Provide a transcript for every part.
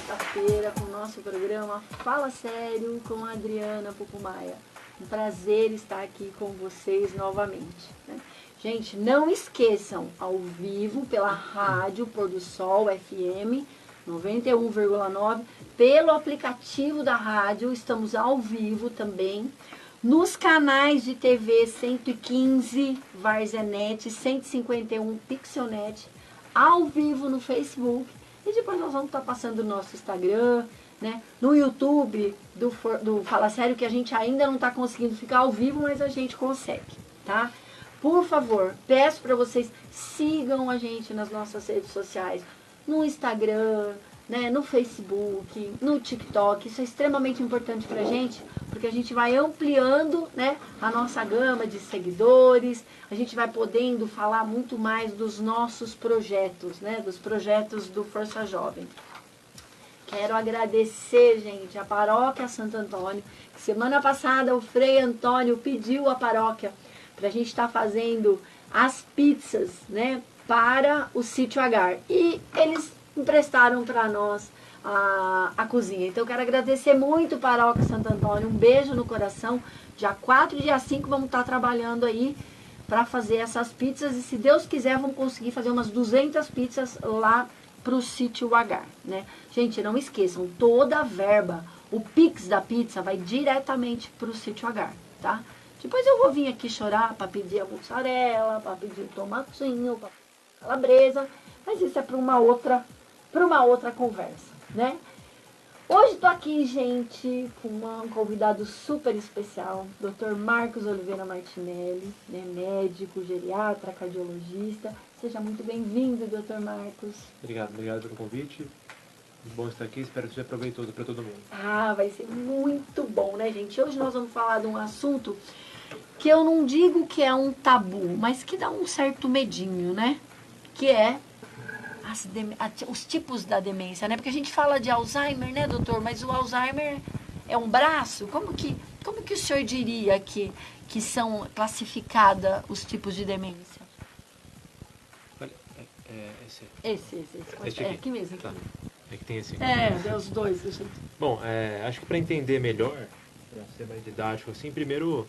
sexta-feira com o nosso programa Fala Sério com a Adriana Pupumaia. Um prazer estar aqui com vocês novamente, né? Gente, não esqueçam, ao vivo pela rádio Pôr do Sol FM 91,9, pelo aplicativo da rádio, estamos ao vivo também, nos canais de TV 115 Varzenet, 151 Pixelnet, ao vivo no Facebook, e depois nós vamos estar passando no nosso Instagram, né? No YouTube do Fala Sério, que a gente ainda não está conseguindo ficar ao vivo, mas a gente consegue, tá? Por favor, peço para vocês, sigam a gente nas nossas redes sociais, no Instagram, né, no Facebook, no TikTok. Isso é extremamente importante para a gente, porque a gente vai ampliando, né, a nossa gama de seguidores, a gente vai podendo falar muito mais dos nossos projetos, né, dos projetos do Força Jovem. Quero agradecer, gente, a Paróquia Santo Antônio, que semana passada o Frei Antônio pediu à paróquia para a gente estar fazendo as pizzas, né, para o Sítio Agar. E eles emprestaram para nós a cozinha. Então, eu quero agradecer muito, Paróquia Santo Antônio. Um beijo no coração. Dia 4 e dia 5 vamos estar trabalhando aí para fazer essas pizzas. E, se Deus quiser, vamos conseguir fazer umas 200 pizzas lá para o Sítio Agar, né? Gente, não esqueçam, toda a verba, o Pix da pizza vai diretamente para o Sítio Agar, tá? Depois eu vou vir aqui chorar para pedir a mussarela, para pedir o tomatinho, para a calabresa, mas isso é para uma outra conversa, né? Hoje estou aqui, gente, com um convidado super especial, Dr. Marcos Oliveira Martinelli, né, médico, geriatra, cardiologista. Seja muito bem-vindo, Dr. Marcos. Obrigado pelo convite. Muito bom estar aqui, espero que seja proveitoso para todo mundo. Ah, vai ser muito bom, né, gente? Hoje nós vamos falar de um assunto que eu não digo que é um tabu, mas que dá um certo medinho, né? Que é os tipos da demência, né? Porque a gente fala de Alzheimer, né, doutor? Mas o Alzheimer é um braço? Como que o senhor diria que são classificados os tipos de demência? Esse aqui. Aqui mesmo. Tá. É que tem esse aqui. É, os dois. Bom, acho que para entender melhor, para ser mais didático assim, primeiro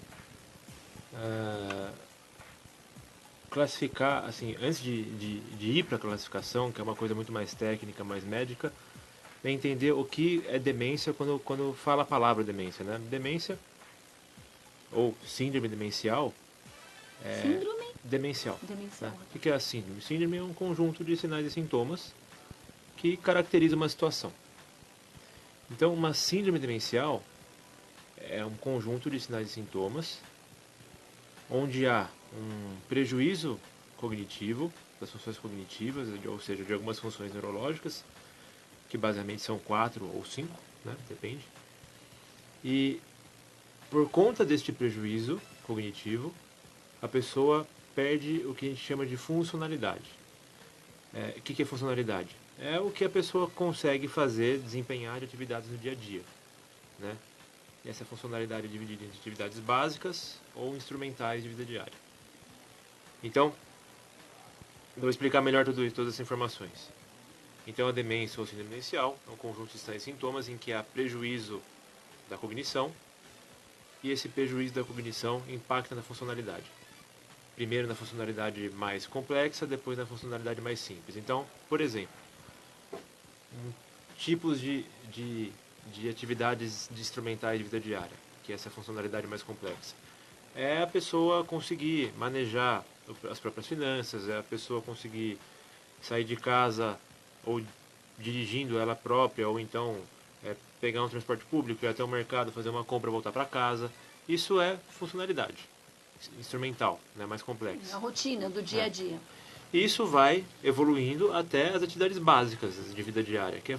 classificar, assim, antes de ir para a classificação, que é uma coisa muito mais técnica, mais médica, é entender o que é demência quando fala a palavra demência, né? Demência, ou síndrome demencial, Síndrome? Demencial. Demencial. Né? O que é a síndrome? Síndrome é um conjunto de sinais e sintomas que caracteriza uma situação. Então, uma síndrome demencial é um conjunto de sinais e sintomas onde há um prejuízo cognitivo, das funções cognitivas, ou seja, de algumas funções neurológicas, que basicamente são 4 ou 5, né? Depende. E por conta deste prejuízo cognitivo, a pessoa perde o que a gente chama de funcionalidade. O que é funcionalidade? É o que a pessoa consegue fazer, desempenhar de atividades no dia a dia, né? E essa funcionalidade é dividida em atividades básicas ou instrumentais de vida diária. Então, vou explicar melhor todas essas informações. Então, a demência ou síndrome demencial é um conjunto de sinais e sintomas em que há prejuízo da cognição, e esse prejuízo da cognição impacta na funcionalidade. Primeiro na funcionalidade mais complexa, depois na funcionalidade mais simples. Então, por exemplo, tipos de atividades instrumentais de vida diária, que é essa funcionalidade mais complexa. É a pessoa conseguir manejar as próprias finanças, é a pessoa conseguir sair de casa ou dirigindo ela própria, ou então pegar um transporte público, ir até o mercado, fazer uma compra, voltar para casa. Isso é funcionalidade instrumental, né, mais complexa. A rotina do dia a dia. Isso vai evoluindo até as atividades básicas de vida diária, que é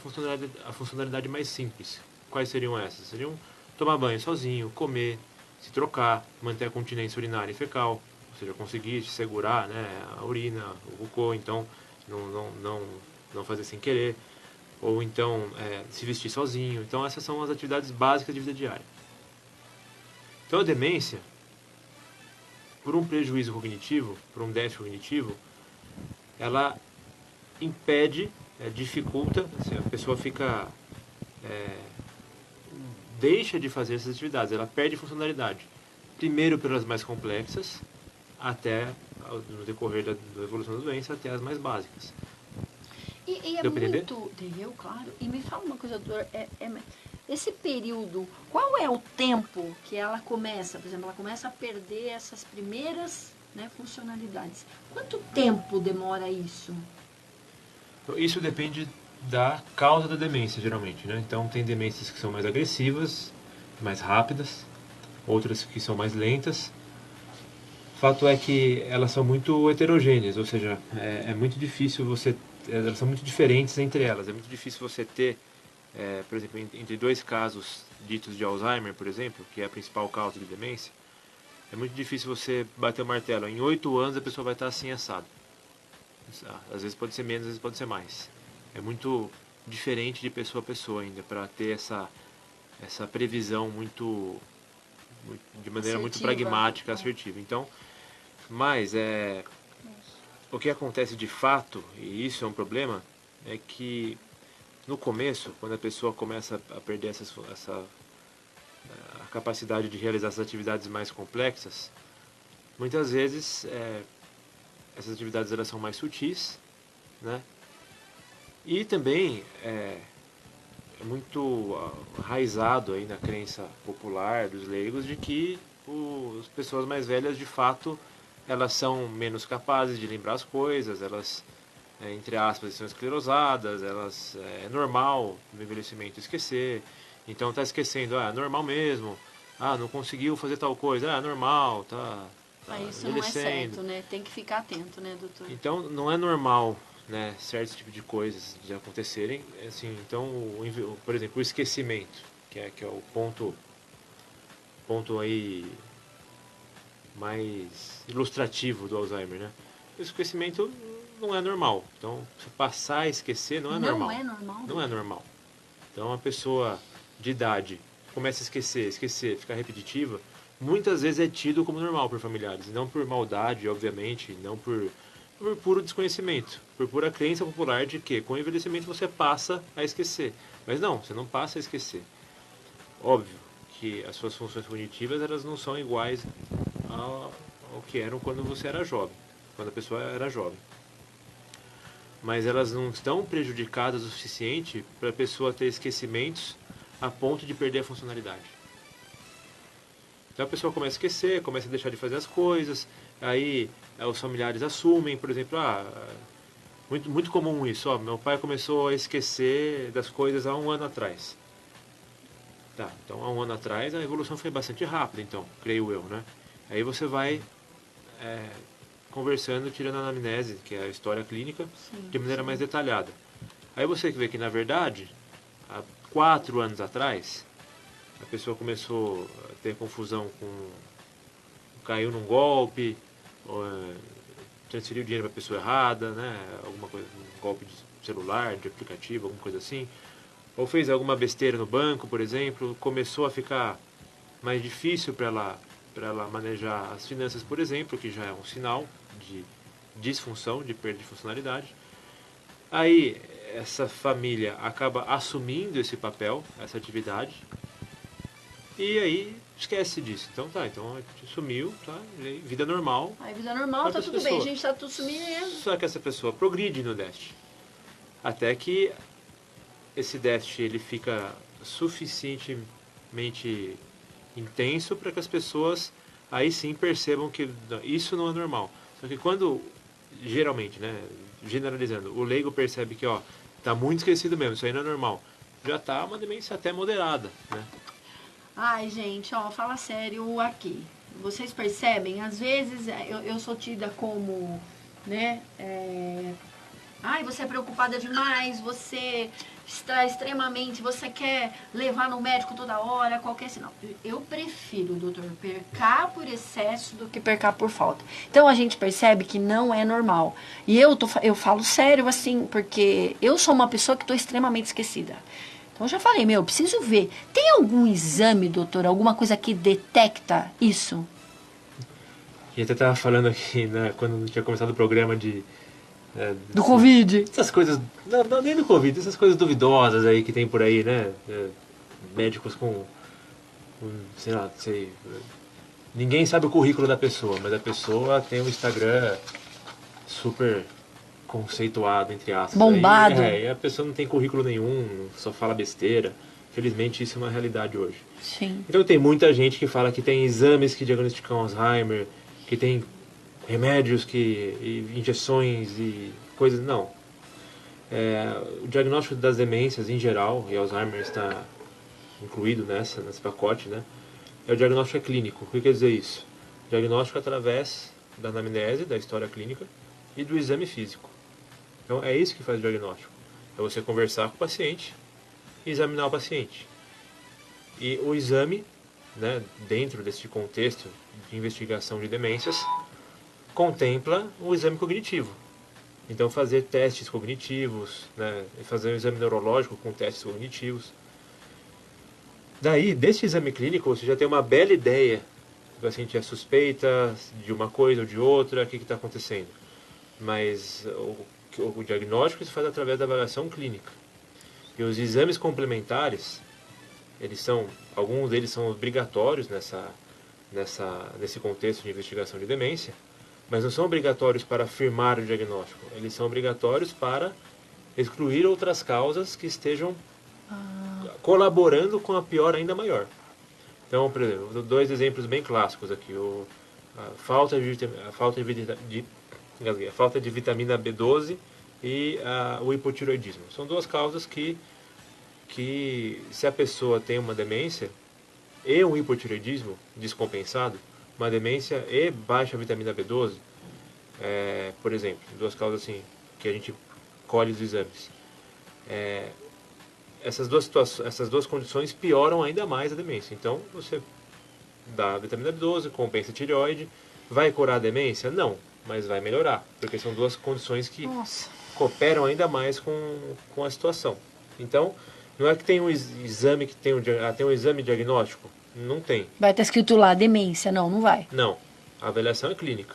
a funcionalidade mais simples. Quais seriam essas? Seriam tomar banho sozinho, comer, se trocar, manter a continência urinária e fecal, ou seja, conseguir segurar, né, a urina, o cocô, então não fazer sem querer, ou então se vestir sozinho. Então essas são as atividades básicas de vida diária. Então a demência, por um prejuízo cognitivo, por um déficit cognitivo, ela impede, dificulta, assim, a pessoa fica deixa de fazer essas atividades, ela perde funcionalidade. Primeiro pelas mais complexas, até no decorrer da evolução da doença, até as mais básicas. E é Deu pra entender? muito... Deu, claro. E me fala uma coisa, doutor, esse período, qual é o tempo que ela começa, por exemplo, ela começa a perder essas primeiras, né, funcionalidades? Quanto tempo demora isso? Então, isso depende da causa da demência, geralmente, né? Então, tem demências que são mais agressivas, mais rápidas, outras que são mais lentas. O fato é que elas são muito heterogêneas, ou seja, é muito difícil elas são muito diferentes entre elas. É muito difícil você ter, por exemplo, entre dois casos ditos de Alzheimer, por exemplo, que é a principal causa de demência, é muito difícil você bater o martelo. Em 8 anos a pessoa vai estar assim assado. Às vezes pode ser menos, às vezes pode ser mais. É muito diferente de pessoa a pessoa ainda, para ter essa previsão de maneira muito Assertiva. pragmática, assertiva. Então, mas o que acontece de fato, e isso é um problema, é que no começo, quando a pessoa começa a perder a capacidade de realizar essas atividades mais complexas, muitas vezes essas atividades elas são mais sutis, né? E também é muito enraizado aí na crença popular dos leigos de que as pessoas mais velhas, de fato, elas são menos capazes de lembrar as coisas, elas, entre aspas, são esclerosadas, é normal no envelhecimento esquecer, então está esquecendo, é normal mesmo, não conseguiu fazer tal coisa, é normal, tá Isso não é certo, né? Tem que ficar atento, né, doutor? Então, não é normal, né, certos tipos de coisas de acontecerem, assim, então, por exemplo, o esquecimento, que é o ponto aí mais ilustrativo do Alzheimer, né? O esquecimento não é normal. Então, se passar a esquecer não é normal. Não é normal? Não é normal. Então, a pessoa de idade começa a esquecer, ficar repetitiva, muitas vezes é tido como normal por familiares, não por maldade, obviamente, não por puro desconhecimento, por pura crença popular de que com o envelhecimento você passa a esquecer. Mas não, você não passa a esquecer. Óbvio que as suas funções cognitivas elas não são iguais ao que eram quando você era jovem, quando a pessoa era jovem. Mas elas não estão prejudicadas o suficiente para a pessoa ter esquecimentos a ponto de perder a funcionalidade. Então a pessoa começa a esquecer, começa a deixar de fazer as coisas, aí os familiares assumem, por exemplo, muito comum isso, meu pai começou a esquecer das coisas há 1 ano atrás. Tá, então há 1 ano atrás a evolução foi bastante rápida, então, creio eu, né? Aí você vai conversando, tirando a anamnese, que é a história clínica, de maneira mais detalhada. Aí você vê que, na verdade, há 4 anos atrás, a pessoa começou a ter confusão caiu num golpe, transferiu dinheiro para a pessoa errada, né? Alguma coisa, um golpe de celular, de aplicativo, alguma coisa assim. Ou fez alguma besteira no banco, por exemplo, começou a ficar mais difícil para ela manejar as finanças, por exemplo, que já é um sinal de disfunção, de perda de funcionalidade. Aí essa família acaba assumindo esse papel, essa atividade, e aí esquece disso. Então a gente sumiu, tá? Vida normal. Aí vida normal, tá tudo bem, a gente tá tudo sumindo. Só que essa pessoa progride no déficit. Até que esse déficit ele fica suficientemente intenso para que as pessoas aí sim percebam que isso não é normal. Só que quando, geralmente, né, generalizando, o leigo percebe que tá muito esquecido mesmo, isso aí não é normal, já tá uma demência até moderada, né? Ai, gente, fala sério aqui. Vocês percebem, às vezes eu sou tida como, né, ai, você é preocupada demais, você está extremamente, você quer levar no médico toda hora, qualquer sinal. Eu prefiro, doutor, percar por excesso do que percar por falta. Então a gente percebe que não é normal. E eu falo sério assim, porque eu sou uma pessoa que estou extremamente esquecida. Então eu já falei, preciso ver. Tem algum exame, doutor, alguma coisa que detecta isso? E até estava falando aqui, né, quando tinha começado o programa Do Covid. Essas coisas, não, nem do Covid, essas coisas duvidosas aí que tem por aí, né? Médicos sei lá, ninguém sabe o currículo da pessoa, mas a pessoa tem um Instagram super conceituado, entre aspas. Bombado. E a pessoa não tem currículo nenhum, só fala besteira. Felizmente isso é uma realidade hoje. Sim. Então tem muita gente que fala que tem exames que diagnosticam Alzheimer, que tem remédios, e injeções e coisas. Não. O diagnóstico das demências em geral, e Alzheimer está incluído nesse pacote, né? O diagnóstico clínico. O que quer dizer isso? Diagnóstico através da anamnese, da história clínica e do exame físico. Então é isso que faz o diagnóstico. É você conversar com o paciente e examinar o paciente. E o exame, né, dentro desse contexto de investigação de demências, contempla o exame cognitivo. Então fazer testes cognitivos, né, fazer um exame neurológico com testes cognitivos. Daí, desse exame clínico, você já tem uma bela ideia se o paciente é suspeita de uma coisa ou de outra, o que está acontecendo. Mas o diagnóstico se faz através da avaliação clínica. E os exames complementares, alguns deles são obrigatórios nesse contexto de investigação de demência, mas não são obrigatórios para afirmar o diagnóstico. Eles são obrigatórios para excluir outras causas que estejam colaborando com a pior ainda maior. Então, por exemplo, 2 exemplos bem clássicos aqui. A falta de vitamina B12 e o hipotireoidismo. São 2 causas que se a pessoa tem uma demência e um hipotireoidismo descompensado, uma demência e baixa vitamina B12, por exemplo, 2 causas assim que a gente colhe dos exames. Essas duas condições pioram ainda mais a demência. Então, você dá vitamina B12, compensa a tireoide, vai curar a demência? Não, mas vai melhorar, porque são 2 condições que cooperam ainda mais com a situação. Então, não é que tem um exame que tem um exame diagnóstico? Não tem. Vai estar escrito lá, demência. Não vai. Não, a avaliação é clínica.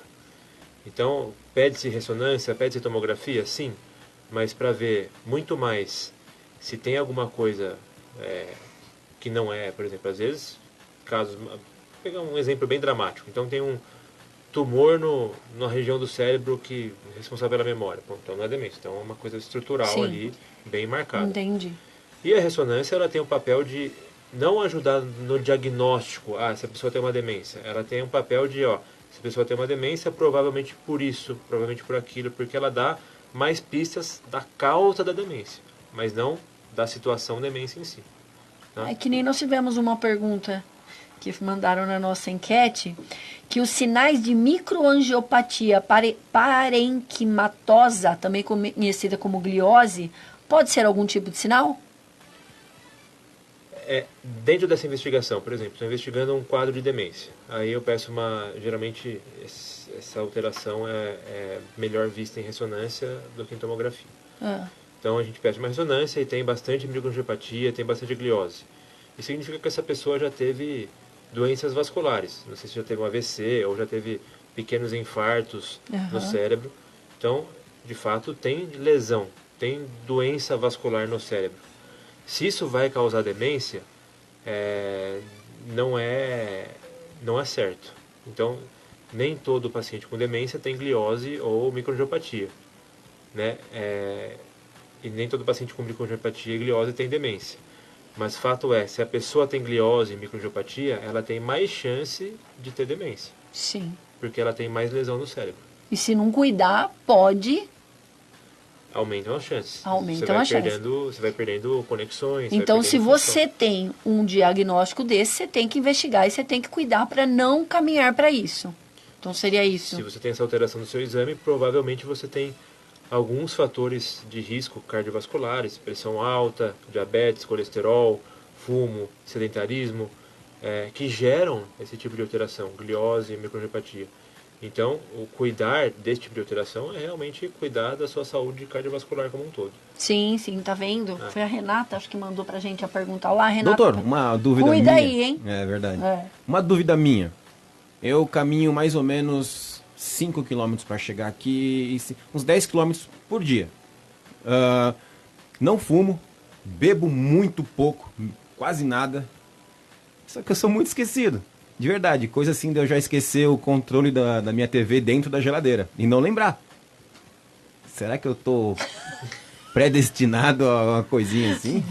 Então, pede-se ressonância, pede-se tomografia? Sim, mas para ver muito mais se tem alguma coisa que não é, por exemplo, às vezes, vou pegar um exemplo bem dramático. Então tem um tumor na região do cérebro que é responsável pela memória. Bom, então não é demência, então é uma coisa estrutural. Sim. Ali, bem marcada. Entendi. E a ressonância, ela tem o papel de não ajudar no diagnóstico, se a pessoa tem uma demência. Ela tem um papel de, se a pessoa tem uma demência, provavelmente por isso, provavelmente por aquilo, porque ela dá mais pistas da causa da demência, mas não da situação demência em si. Tá? É que nem nós tivemos uma pergunta que mandaram na nossa enquete, que os sinais de microangiopatia parenquimatosa, também conhecida como gliose, pode ser algum tipo de sinal? Dentro dessa investigação, por exemplo, estou investigando um quadro de demência. Aí eu peço geralmente essa alteração é melhor vista em ressonância do que em tomografia. Então a gente pede uma ressonância e tem bastante microangiopatia, tem bastante gliose. Isso significa que essa pessoa já teve doenças vasculares. Não sei se já teve um AVC ou já teve pequenos infartos no cérebro. Então, de fato, tem lesão, tem doença vascular no cérebro. Se isso vai causar demência, não é certo. Então, nem todo paciente com demência tem gliose ou microangiopatia, né? E nem todo paciente com microangiopatia e gliose tem demência. Mas fato é, se a pessoa tem gliose e microangiopatia, ela tem mais chance de ter demência. Sim. Porque ela tem mais lesão no cérebro. E se não cuidar, pode... Aumentam as chances. Você vai perdendo conexões. Então, se você tem um diagnóstico desse, você tem que investigar e você tem que cuidar para não caminhar para isso. Então, seria isso. Se você tem essa alteração no seu exame, provavelmente você tem alguns fatores de risco cardiovasculares, pressão alta, diabetes, colesterol, fumo, sedentarismo, que geram esse tipo de alteração, gliose e microangiopatia. Então, o cuidar desse tipo de alteração é realmente cuidar da sua saúde cardiovascular como um todo. Sim, tá vendo? Foi a Renata, acho que mandou pra gente a pergunta. Olá, Renata. Doutor, uma dúvida minha. Cuida aí, hein? É verdade. Uma dúvida minha. Eu caminho mais ou menos 5 quilômetros para chegar aqui, uns 10 quilômetros por dia. Não fumo, bebo muito pouco, quase nada. Só que eu sou muito esquecido. De verdade, coisa assim de eu já esquecer o controle da minha TV dentro da geladeira e não lembrar. Será que eu tô predestinado a uma coisinha assim?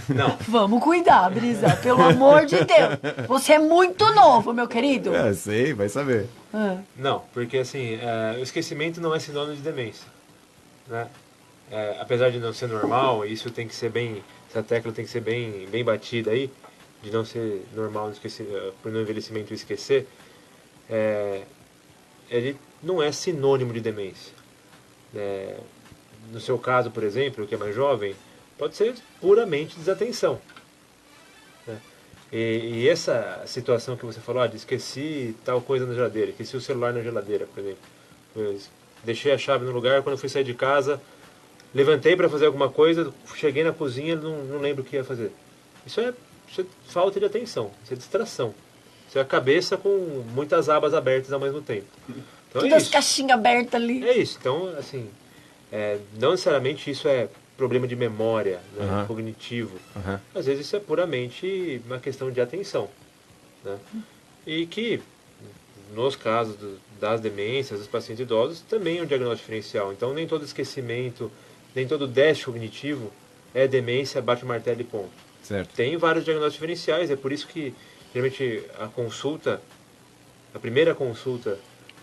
Não. Vamos cuidar, Brisa, pelo amor de Deus. Você é muito novo, meu querido. Sei, vai saber. Não, porque assim, o esquecimento não é sinônimo de demência, né? Apesar de não ser normal, isso tem que ser bem, essa tecla tem que ser bem batida aí, de não ser normal por no envelhecimento esquecer, ele não é sinônimo de demência. No seu caso, por exemplo, que é mais jovem, pode ser puramente desatenção, né? E essa situação que você falou, de esqueci tal coisa na geladeira, esqueci o celular na geladeira, por exemplo. Deixei a chave no lugar, quando eu fui sair de casa, levantei para fazer alguma coisa, cheguei na cozinha, não lembro o que ia fazer. Isso é falta de atenção, isso é distração. Isso é a cabeça com muitas abas abertas ao mesmo tempo. Então, Todas as caixinhas abertas ali. É isso. Então, assim, não necessariamente isso é problema de memória, né, cognitivo. Às vezes isso é puramente uma questão de atenção, né? E que, nos casos das demências, dos pacientes idosos, também é um diagnóstico diferencial. Então, nem todo esquecimento, nem todo déficit cognitivo é demência, bate o martelo e ponto. Certo. Tem vários diagnósticos diferenciais, é por isso que, geralmente, a primeira consulta,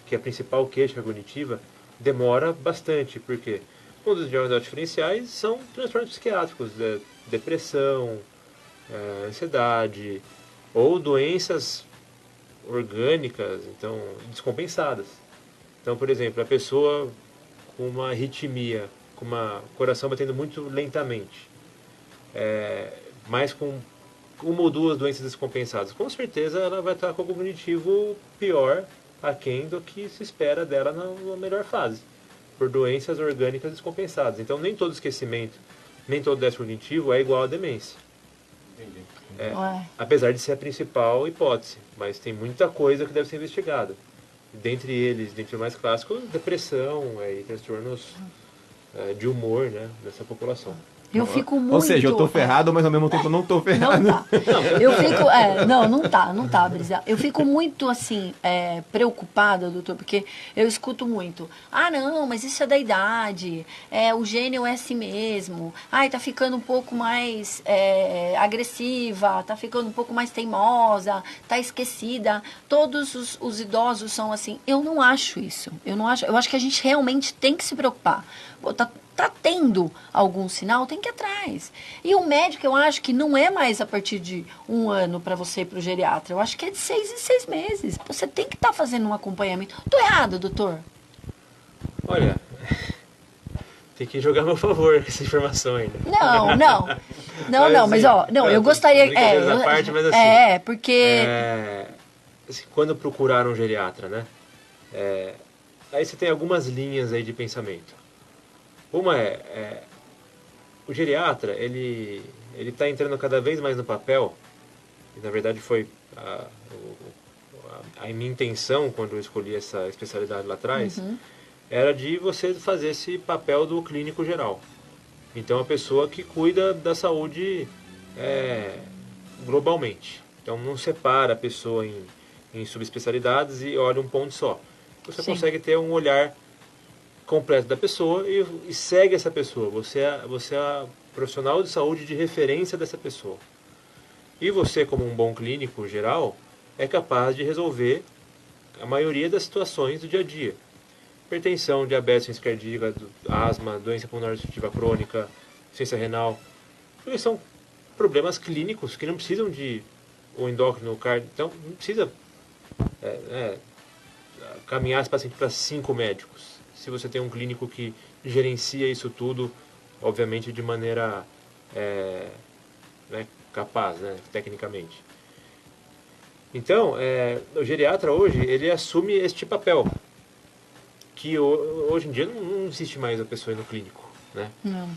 que é a principal queixa cognitiva, demora bastante, porque um dos diagnósticos diferenciais são transtornos psiquiátricos, depressão, ansiedade, ou doenças orgânicas, então, descompensadas. Então, por exemplo, a pessoa com uma arritmia, com o coração batendo muito lentamente, mas com uma ou duas doenças descompensadas, com certeza ela vai estar com o cognitivo pior, aquém do que se espera dela na melhor fase, por doenças orgânicas descompensadas. Então, nem todo esquecimento, nem todo déficit cognitivo é igual à demência. Entendi. Apesar de ser a principal hipótese, mas tem muita coisa que deve ser investigada. Dentre eles, dentre os mais clássicos, depressão e transtornos de humor, né, dessa população. Eu fico muito... Ou seja, eu tô ferrado, mas ao mesmo tempo não tô ferrado. Não tá. Eu fico... não tá, Brisa. Eu fico muito, assim, preocupada, doutor, porque eu escuto muito. Ah, não, mas isso é da idade. O gênio é assim mesmo. Ai, tá ficando um pouco mais agressiva, tá ficando um pouco mais teimosa, tá esquecida. Todos os idosos são assim. Eu não acho isso. Eu acho que a gente realmente tem que se preocupar. Pô, tá tendo algum sinal, tem que ir atrás. E o médico, eu acho que não é mais a partir de 1 ano para você ir para o geriatra. Eu acho que é de 6 em 6 meses. Você tem que estar fazendo um acompanhamento. Tô errado, doutor? Olha, tem que jogar a meu favor essa informação ainda. Mas eu gostaria... Mas assim, porque... Assim, quando procurar um geriatra, né? Aí você tem algumas linhas aí de pensamento. Uma o geriatra, ele está entrando cada vez mais no papel, e na verdade foi a minha intenção quando eu escolhi essa especialidade lá atrás, era de você fazer esse papel do clínico geral. Então, a pessoa que cuida da saúde globalmente. Então, não separa a pessoa em subespecialidades e olha um ponto só. Você consegue ter um olhar completo da pessoa e segue essa pessoa. Você é a profissional de saúde de referência dessa pessoa. E você, como um bom clínico geral, é capaz de resolver a maioria das situações do dia a dia. Hipertensão, diabetes, insuficiência cardíaca, asma, doença pulmonar obstrutiva crônica, insuficiência renal. Porque são problemas clínicos que não precisam de um endócrino, cardio. Então, não precisa caminhar esse paciente para 5 médicos. Se você tem um clínico que gerencia isso tudo, obviamente de maneira capaz, né, tecnicamente. Então, o geriatra hoje, ele assume este papel, que hoje em dia não existe mais a pessoa no clínico, né? Não,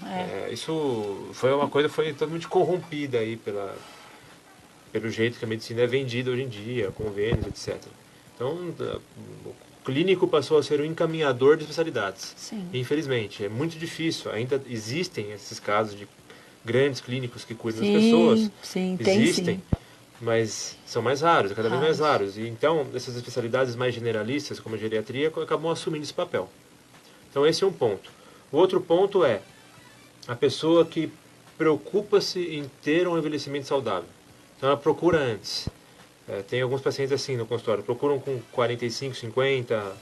isso foi uma coisa, foi totalmente corrompida aí pelo jeito que a medicina é vendida hoje em dia, convênios, etc. Então, clínico passou a ser um encaminhador de especialidades. Sim. Infelizmente, é muito difícil. Ainda existem esses casos de grandes clínicos que cuidam das Sim, pessoas. sim, tem Existem, sim. mas são mais raros, cada vez mais Raros. raros. E então, essas especialidades mais generalistas, como a geriatria, acabam assumindo esse papel. Então, esse é um ponto. O outro ponto é a pessoa que preocupa-se em ter um envelhecimento saudável. Então, ela procura antes. Tem alguns pacientes assim no consultório, procuram com 45, 50,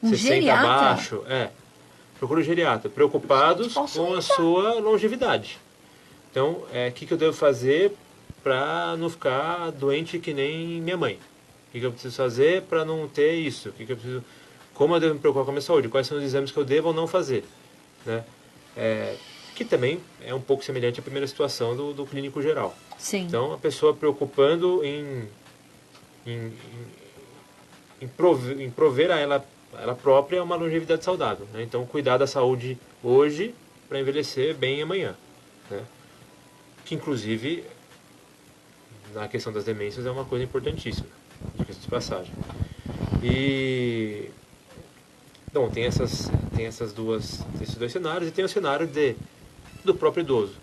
Um 60 geriatra? abaixo. Procura o geriatra, preocupados Gente, posso com a ir já. sua longevidade. Então, o que eu devo fazer para não ficar doente que nem minha mãe? O que eu preciso fazer para não ter isso? Como eu devo me preocupar com a minha saúde? Quais são os exames que eu devo ou não fazer? Né? Que também é um pouco semelhante à primeira situação do clínico geral. Sim. Então, a pessoa preocupando em prover a ela própria uma longevidade saudável. Né? Então, cuidar da saúde hoje para envelhecer bem amanhã. Né? Que, inclusive, na questão das demências é uma coisa importantíssima, diga-se de passagem. E, bom, tem esses dois cenários, e tem o cenário do próprio idoso.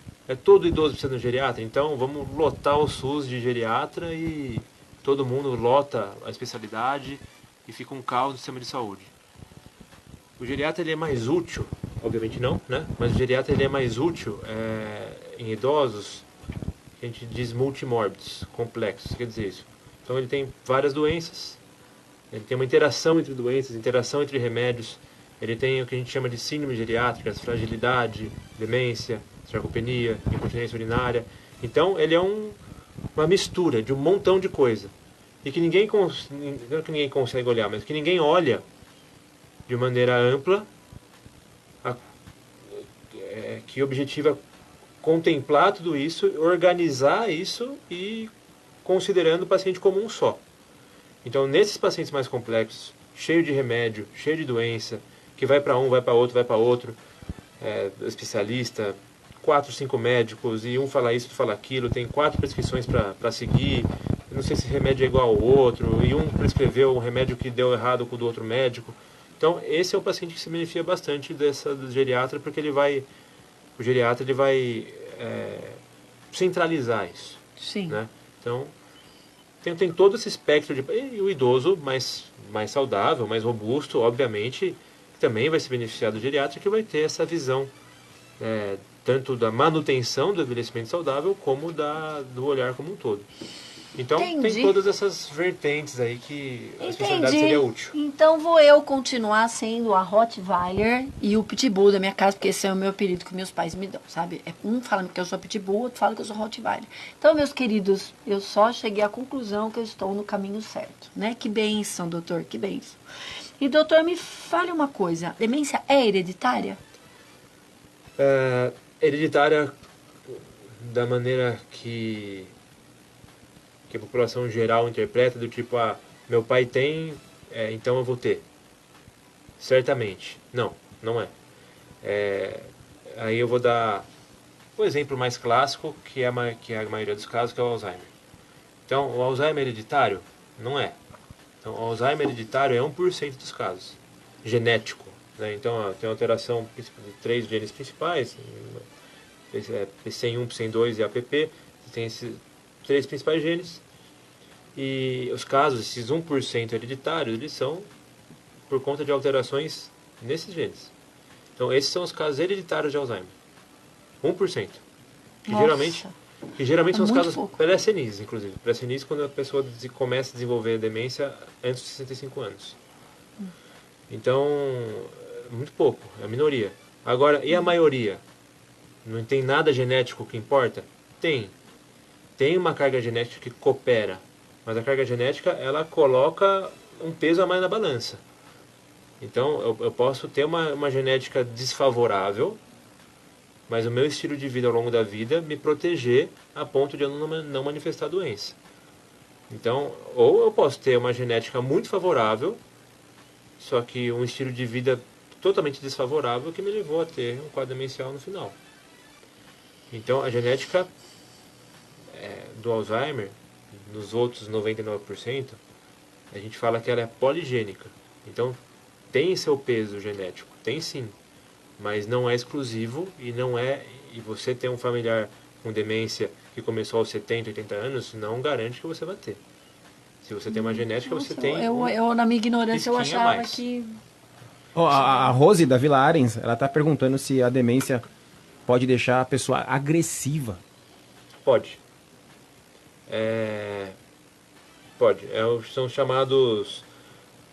Todo idoso precisa de um geriatra, então vamos lotar o SUS de geriatra e todo mundo lota a especialidade e fica um caos no sistema de saúde. O geriatra ele é mais útil, obviamente não, né? Mas o geriatra ele é mais útil em idosos, que a gente diz multimórbidos, complexos, quer dizer isso. Então ele tem várias doenças, ele tem uma interação entre doenças, interação entre remédios, ele tem o que a gente chama de síndrome geriátrica, fragilidade, demência, sarcopenia, incontinência urinária. Então ele é uma mistura de um montão de coisa. E que ninguém consegue olhar, mas que ninguém olha de maneira ampla, que objetiva contemplar tudo isso, organizar isso e considerando o paciente como um só. Então, nesses pacientes mais complexos, cheio de remédio, cheio de doença, que vai para um, vai para outro, especialista, 4, 5 médicos, e um fala isso, outro fala aquilo, tem 4 prescrições para seguir, não sei se remédio é igual ao outro, e um prescreveu um remédio que deu errado com o do outro médico. Então, esse é o paciente que se beneficia bastante do geriatra, porque o geriatra ele vai centralizar isso. Sim. Né? Então, tem todo esse espectro e o idoso mais saudável, mais robusto, obviamente, também vai se beneficiar do geriatra, que vai ter essa visão tanto da manutenção do envelhecimento saudável, como do olhar como um todo. Então, Entendi. tem todas essas vertentes aí que a especialidade seria útil. Então vou eu continuar sendo a Rottweiler e o Pitbull da minha casa, porque esse é o meu apelido que meus pais me dão, sabe? Um fala que eu sou Pitbull, outro fala que eu sou Rottweiler. Então, meus queridos, eu só cheguei à conclusão que eu estou no caminho certo, né? Que bênção, doutor, que bênção. E, doutor, me fale uma coisa, demência é hereditária? Hereditária da maneira que a população geral interpreta, do tipo, meu pai tem, então eu vou ter. Certamente. Não é. Aí eu vou dar o exemplo mais clássico, que é a maioria dos casos, que é o Alzheimer. Então, o Alzheimer hereditário? Não é. Então, o Alzheimer hereditário é 1% dos casos. Genético. Né? Então, tem alteração de 3 genes principais, PCN1, PCN2 e APP. Tem esses 3 principais genes. E os casos, esses 1% hereditários, eles são por conta de alterações nesses genes. Então, esses são os casos hereditários de Alzheimer. 1%. Que geralmente são os casos pré-senis, inclusive. Pré-senis, quando a pessoa começa a desenvolver a demência antes de 65 anos. Então, muito pouco, é a minoria. Agora, e a maioria? Não tem nada genético que importa? Tem. Tem uma carga genética que coopera. Mas a carga genética, ela coloca um peso a mais na balança. Então, eu posso ter uma genética desfavorável, mas o meu estilo de vida ao longo da vida me proteger a ponto de eu não manifestar doença. Então, ou eu posso ter uma genética muito favorável, só que um estilo de vida totalmente desfavorável que me levou a ter um quadro demencial no final. Então, a genética do Alzheimer, nos outros 99%, a gente fala que ela é poligênica. Então, tem seu peso genético, tem sim, mas não é exclusivo e não é, e você ter um familiar com demência que começou aos 70, 80 anos, não garante que você vai ter. Se você tem uma genética, Nossa, você tem eu, na minha ignorância, eu risquinho a achava mais. que... Ó, a Rose da Vila Arens, ela tá perguntando se a demência pode deixar a pessoa agressiva. Pode. Pode. São chamados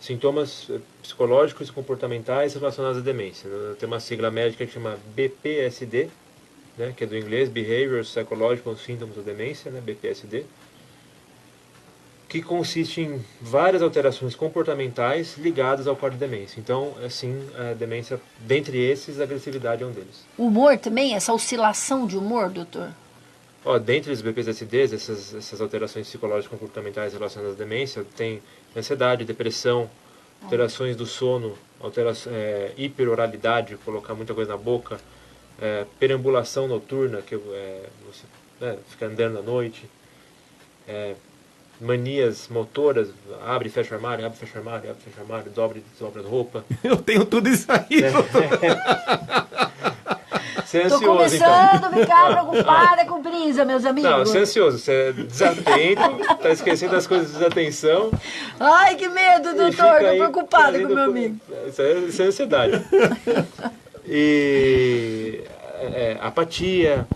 sintomas psicológicos e comportamentais relacionados à demência. Tem uma sigla médica que chama BPSD, né, que é do inglês, Behavioral Psychological Symptoms of Dementia, né, BPSD, que consiste em várias alterações comportamentais ligadas ao quadro de demência. Então, assim, a demência, dentre esses, a agressividade é um deles. O humor também, essa oscilação de humor, doutor? Dentre os BPSDs, essas alterações psicológicas e comportamentais relacionadas à demência, tem ansiedade, depressão, alterações do sono, hiperoralidade, colocar muita coisa na boca, perambulação noturna, que você fica andando à noite, manias motoras, abre e fecha o armário, abre e fecha o armário, abre e fecha o armário, dobra e desdobra a roupa. Eu tenho tudo isso aí, doutor. Ser Tô ansioso, começando então. a ficar preocupada com brisa, meus amigos. Não, ser ansioso, você é desatento, tá esquecendo das coisas de desatenção. Ai, que medo, E doutor. fica Tô aí preocupada com fazendo meu amigo. Isso é ansiedade. E apatia,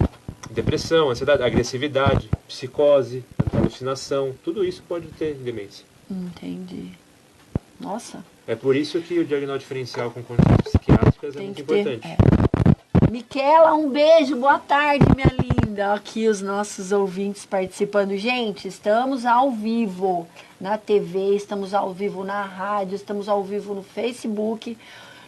depressão, ansiedade, agressividade, psicose, alucinação, tudo isso pode ter demência. Entendi. Nossa. É por isso que o diagnóstico diferencial com condições psiquiátricas é Tem muito que ter, importante. Miquela, um beijo, boa tarde, minha linda. Aqui os nossos ouvintes participando. Gente, estamos ao vivo na TV, estamos ao vivo na rádio, estamos ao vivo no Facebook,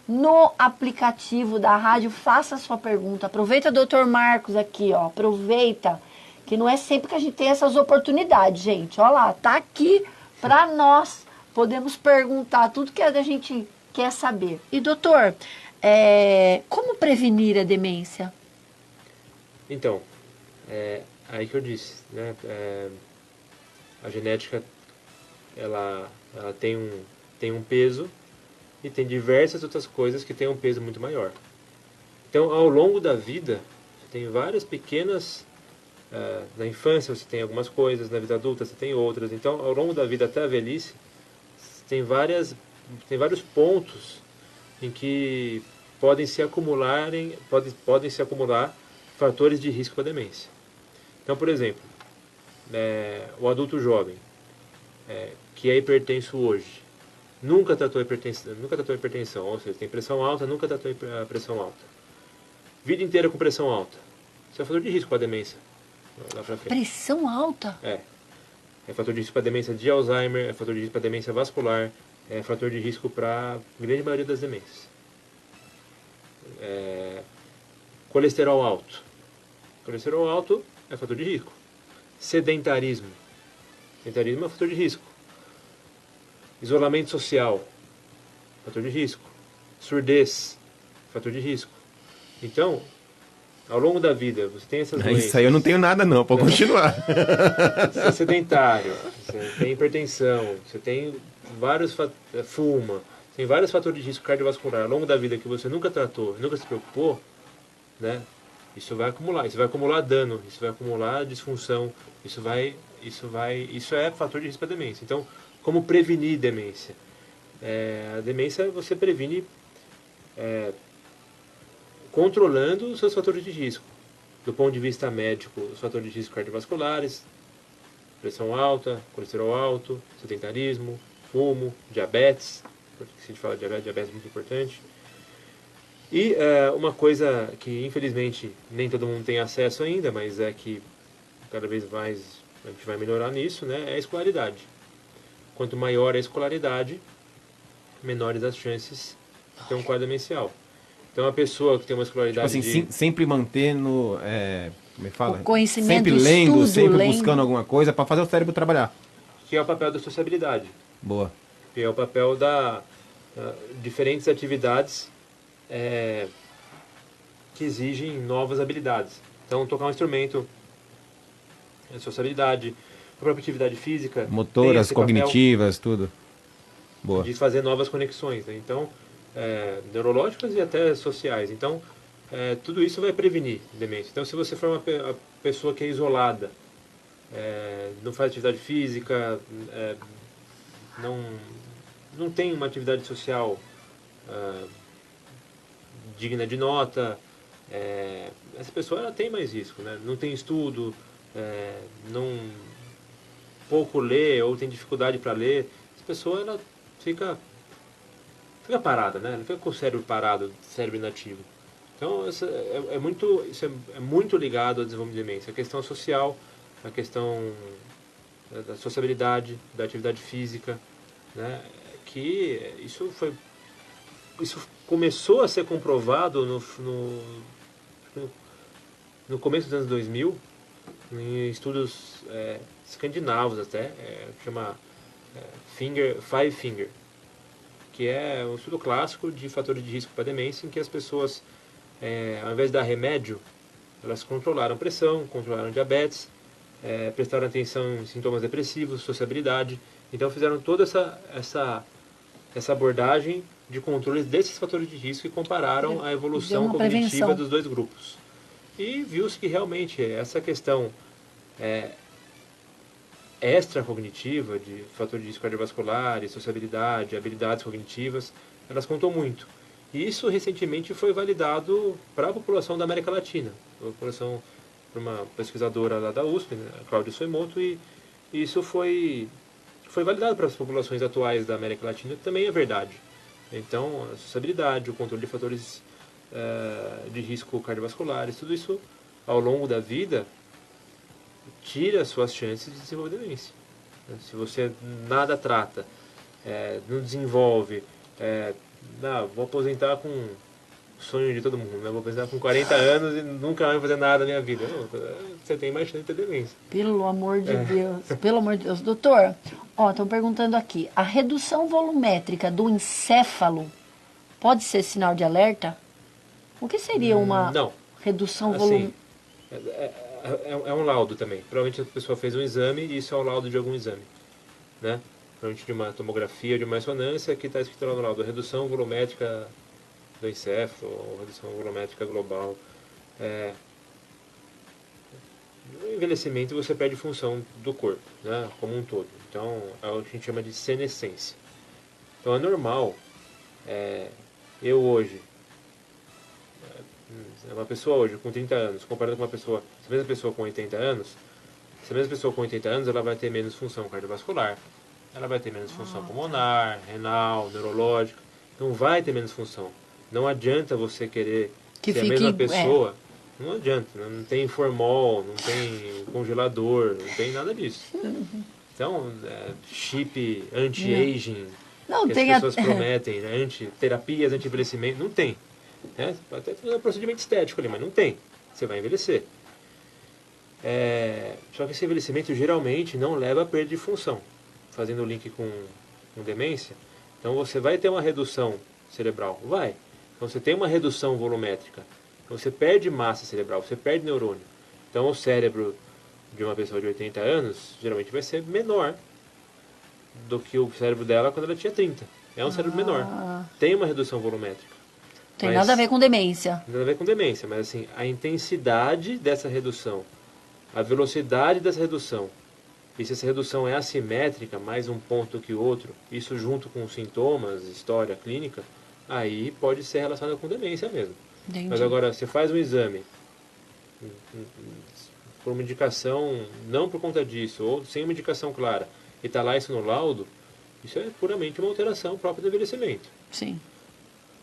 no aplicativo da rádio. Faça a sua pergunta. Aproveita, doutor Marcos, aqui, ó. Aproveita, que não é sempre que a gente tem essas oportunidades, gente. Olha lá, tá aqui para nós. Podemos perguntar tudo que a gente quer saber. E, doutor, como prevenir a demência? Então, aí que eu disse, né? A genética, ela tem um peso e tem diversas outras coisas que têm um peso muito maior. Então, ao longo da vida, você tem várias pequenas... na infância você tem algumas coisas, na vida adulta você tem outras. Então, ao longo da vida até a velhice, tem vários pontos em que podem se acumular fatores de risco para demência. Então, por exemplo, o adulto jovem que é hipertenso hoje, nunca tratou hipertensão, ou seja, tem pressão alta, nunca tratou a pressão alta. Vida inteira com pressão alta. Isso é fator de risco para demência. Lá pra frente. Pressão alta? É fator de risco para demência de Alzheimer, é fator de risco para demência vascular, é fator de risco para a grande maioria das demências. Colesterol alto. Colesterol alto é fator de risco. Sedentarismo. Sedentarismo é fator de risco. Isolamento social, fator de risco. Surdez, fator de risco. Então, ao longo da vida, você tem essas doenças. Isso aí eu não tenho nada não, pode continuar. Você é sedentário, você tem hipertensão, você tem fuma, tem vários fatores de risco cardiovascular ao longo da vida que você nunca tratou, nunca se preocupou, né? Isso vai acumular dano, isso vai acumular disfunção, isso é fator de risco para demência. Então, como prevenir demência? A demência você previne controlando os seus fatores de risco. Do ponto de vista médico, os fatores de risco cardiovasculares, pressão alta, colesterol alto, sedentarismo, fumo, diabetes, porque se a gente fala de diabetes é muito importante. E uma coisa que infelizmente nem todo mundo tem acesso ainda, mas é que cada vez mais a gente vai melhorar nisso, né, é a escolaridade. Quanto maior a escolaridade, menores as chances de ter um quadro demencial. Então, a pessoa que tem uma escolaridade Tipo assim, sempre mantendo, como é que fala? O conhecimento, sempre lendo, estudo, sempre buscando alguma coisa para fazer o cérebro trabalhar. Que é o papel da sociabilidade. Boa. Que é o papel da diferentes atividades que exigem novas habilidades. Então, tocar um instrumento, sociabilidade, a própria atividade física. Motoras, cognitivas, tudo. Boa. de fazer novas conexões, né? Então, neurológicas e até sociais. Então, tudo isso vai prevenir demência. Então, se você for uma pessoa que é isolada, não faz atividade física, não, não tem uma atividade social digna de nota, essa pessoa ela tem mais risco, né? Não tem estudo, não pouco lê ou tem dificuldade para ler, essa pessoa ela fica parada, né? Ela fica com o cérebro parado, cérebro inativo. Então isso é muito ligado ao desenvolvimento de demência, a questão social, a questão da sociabilidade, da atividade física, né? Que isso começou a ser comprovado no começo dos anos 2000, em estudos escandinavos até, chama Five Finger, que é um estudo clássico de fatores de risco para demência, em que as pessoas, ao invés de dar remédio, elas controlaram pressão, controlaram diabetes, prestaram atenção em sintomas depressivos, sociabilidade. Então fizeram toda essa abordagem de controles desses fatores de risco e compararam a evolução cognitiva dos dois grupos. E viu-se que realmente essa questão extracognitiva, de fatores de risco cardiovasculares, sociabilidade, habilidades cognitivas, elas contam muito. E isso recentemente foi validado para a população da América Latina, a população por uma pesquisadora lá da USP, né, a Cláudia Soimoto, e isso foi validado para as populações atuais da América Latina, que também é verdade. Então, a sociabilidade, o controle de fatores de risco cardiovasculares, tudo isso ao longo da vida tira as suas chances de desenvolver demência. Se você nada trata, não desenvolve, vou aposentar com o sonho de todo mundo, né? Vou aposentar com 40 anos e nunca mais fazer nada na minha vida. Não, você tem mais chance de ter demência. Pelo amor de Deus, pelo amor de Deus. Doutor, estão perguntando aqui, a redução volumétrica do encéfalo pode ser sinal de alerta? O que seria uma redução volumétrica? É um laudo também. Provavelmente a pessoa fez um exame e isso é o laudo de algum exame, né? Provavelmente de uma tomografia, de uma ressonância, que está escrito lá no laudo, redução volumétrica do encéfalo, ou redução volumétrica global. No envelhecimento você perde função do corpo, né? Como um todo. Então é o que a gente chama de senescência. Então é normal, eu hoje, uma pessoa hoje com 30 anos, comparando com essa mesma pessoa com 80 anos, essa mesma pessoa com 80 anos, ela vai ter menos função cardiovascular, ela vai ter menos função pulmonar, renal, neurológica, então vai ter menos função. Não adianta você querer ser a mesma pessoa, não adianta, não tem formol, não tem congelador, não tem nada disso. Então, chip anti-aging, que as pessoas prometem, né? Terapias anti-envelhecimento, não tem. Até fazer um procedimento estético ali, mas não tem. Você vai envelhecer. Só que esse envelhecimento geralmente não leva a perda de função. Fazendo o link com demência, então você vai ter uma redução cerebral. Vai. Então você tem uma redução volumétrica. Então você perde massa cerebral, você perde neurônio. Então o cérebro de uma pessoa de 80 anos geralmente vai ser menor do que o cérebro dela quando ela tinha 30. É um cérebro menor. Tem uma redução volumétrica. Tem nada a ver com demência. Nada a ver com demência, mas assim, a intensidade dessa redução, a velocidade dessa redução, e se essa redução é assimétrica, mais um ponto que o outro, isso junto com sintomas, história clínica, aí pode ser relacionado com demência mesmo. Entendi. Mas agora, você faz um exame por uma indicação, não por conta disso, ou sem uma indicação clara, e está lá isso no laudo, isso é puramente uma alteração própria do envelhecimento. Sim.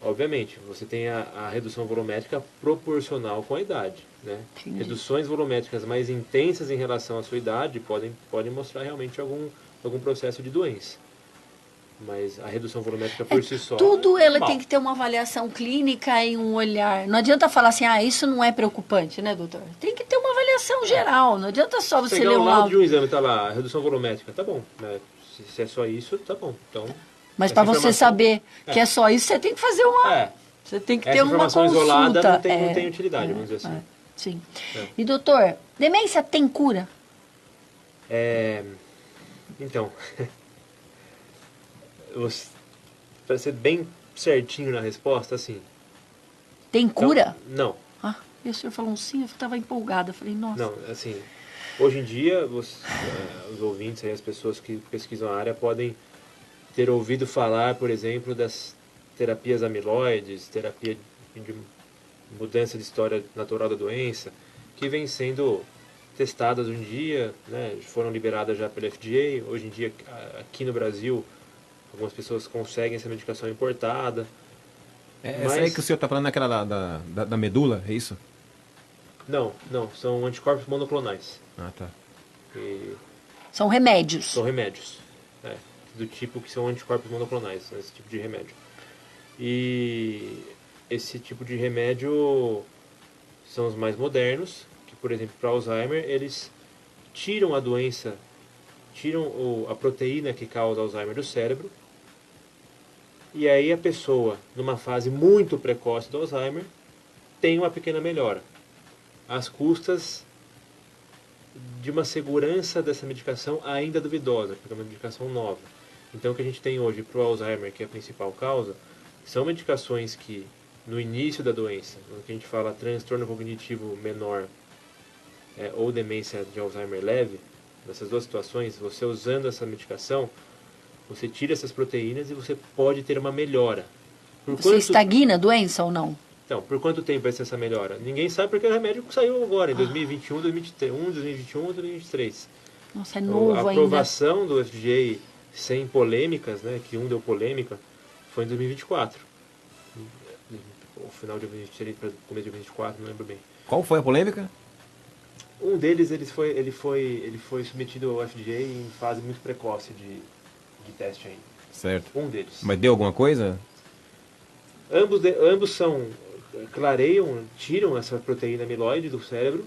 Obviamente, você tem a redução volumétrica proporcional com a idade, né? Entendi. Reduções volumétricas mais intensas em relação à sua idade podem mostrar realmente algum processo de doença. Mas a redução volumétrica por si só... Tudo ela tem que ter uma avaliação clínica e um olhar. Não adianta falar assim, isso não é preocupante, né, doutor? Tem que ter uma avaliação geral. Não adianta só você ler um um laudo de um exame, tá lá, a redução volumétrica, tá bom. Né? Se é só isso, tá bom. Então... Mas para você saber que é só isso, você tem que fazer uma... Você tem que ter uma consulta. Isolada não tem utilidade, vamos dizer assim. Sim. E doutor, demência tem cura? Então, Para ser bem certinho na resposta, assim... Tem cura? Então, não. Ah, e o senhor falou um sim, eu estava empolgada. Falei, nossa. Não, assim, hoje em dia, os ouvintes, aí, as pessoas que pesquisam a área podem ter ouvido falar, por exemplo, das terapias amiloides, terapia de mudança de história natural da doença, que vem sendo testadas hoje em dia, né, foram liberadas já pela FDA. Hoje em dia, aqui no Brasil, algumas pessoas conseguem essa medicação importada. Essa aí que o senhor está falando, aquela da medula, é isso? Não, são anticorpos monoclonais. Ah, tá. E São remédios. são remédios, do tipo que são anticorpos monoclonais, esse tipo de remédio. E esse tipo de remédio são os mais modernos, que, por exemplo, para Alzheimer, eles tiram a doença, tiram a proteína que causa Alzheimer do cérebro, e aí a pessoa, numa fase muito precoce do Alzheimer, tem uma pequena melhora, às custas de uma segurança dessa medicação ainda duvidosa, porque é uma medicação nova. Então o que a gente tem hoje para o Alzheimer, que é a principal causa, são medicações que, no início da doença, no que a gente fala transtorno cognitivo menor ou demência de Alzheimer leve, nessas duas situações, você usando essa medicação, você tira essas proteínas e você pode ter uma melhora. Você estagna a doença ou não? Então, por quanto tempo vai ser essa melhora? Ninguém sabe porque o remédio saiu agora, em 2021, 2021, 2023. Nossa, é novo ainda. A aprovação do FDA sem polêmicas, né, que deu polêmica, foi em 2024. O final de 2023 para começo de 2024, não lembro bem. Qual foi a polêmica? Um deles ele foi submetido ao FDA em fase muito precoce de teste ainda. Certo. Um deles. Mas deu alguma coisa? Ambos clareiam, tiram essa proteína amiloide do cérebro,